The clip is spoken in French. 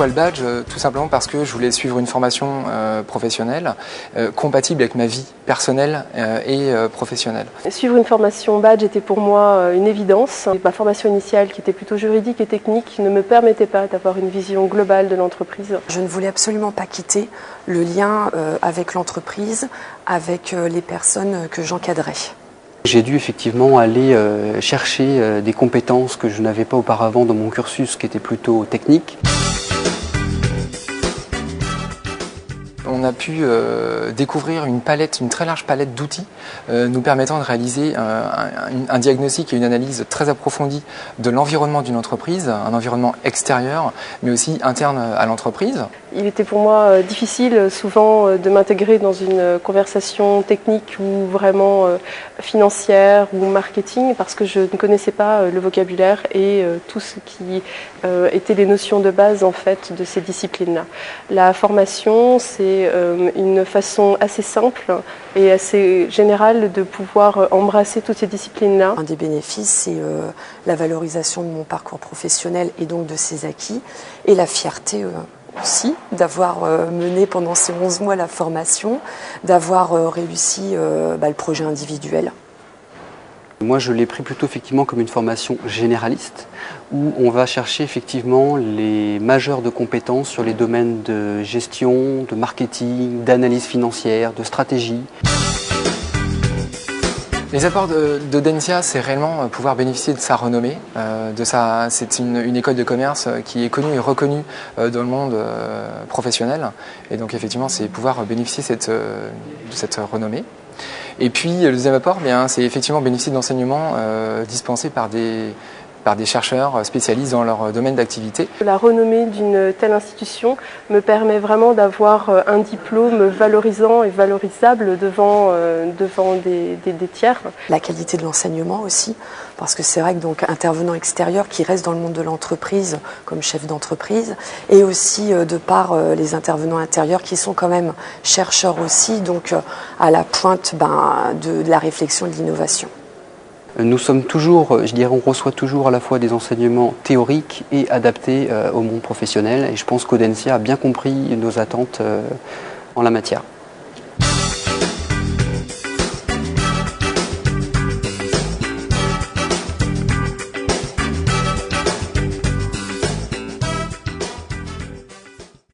Pourquoi le badge? Tout simplement parce que je voulais suivre une formation professionnelle compatible avec ma vie personnelle et professionnelle. Suivre une formation badge était pour moi une évidence. Ma formation initiale, qui était plutôt juridique et technique, ne me permettait pas d'avoir une vision globale de l'entreprise. Je ne voulais absolument pas quitter le lien avec l'entreprise, avec les personnes que j'encadrais. J'ai dû effectivement aller chercher des compétences que je n'avais pas auparavant dans mon cursus, qui était plutôt technique. On a pu découvrir une très large palette d'outils nous permettant de réaliser un diagnostic et une analyse très approfondie de l'environnement d'une entreprise, un environnement extérieur, mais aussi interne à l'entreprise. Il était pour moi difficile souvent de m'intégrer dans une conversation technique ou vraiment financière ou marketing parce que je ne connaissais pas le vocabulaire et tout ce qui étaient les notions de base en fait de ces disciplines-là. La formation, c'est une façon assez simple et assez générale de pouvoir embrasser toutes ces disciplines-là. Un des bénéfices, c'est la valorisation de mon parcours professionnel et donc de ses acquis et la fierté aussi d'avoir mené pendant ces 11 mois la formation, d'avoir réussi le projet individuel. Moi, je l'ai pris plutôt effectivement comme une formation généraliste où on va chercher effectivement les majeurs de compétences sur les domaines de gestion, de marketing, d'analyse financière, de stratégie. Les apports de Densia, c'est réellement pouvoir bénéficier de sa renommée. C'est une école de commerce qui est connue et reconnue dans le monde professionnel. Et donc effectivement, c'est pouvoir bénéficier de cette renommée. Et puis le deuxième apport, c'est effectivement bénéficier d'enseignements dispensés par des chercheurs spécialistes dans leur domaine d'activité. La renommée d'une telle institution me permet vraiment d'avoir un diplôme valorisant et valorisable devant des tiers. La qualité de l'enseignement aussi, parce que c'est vrai que donc intervenant extérieur qui reste dans le monde de l'entreprise comme chef d'entreprise, et aussi de par les intervenants intérieurs qui sont quand même chercheurs aussi, donc à la pointe de la réflexion et de l'innovation. Nous sommes toujours, je dirais, on reçoit toujours à la fois des enseignements théoriques et adaptés au monde professionnel. Et je pense qu'Audencia a bien compris nos attentes en la matière.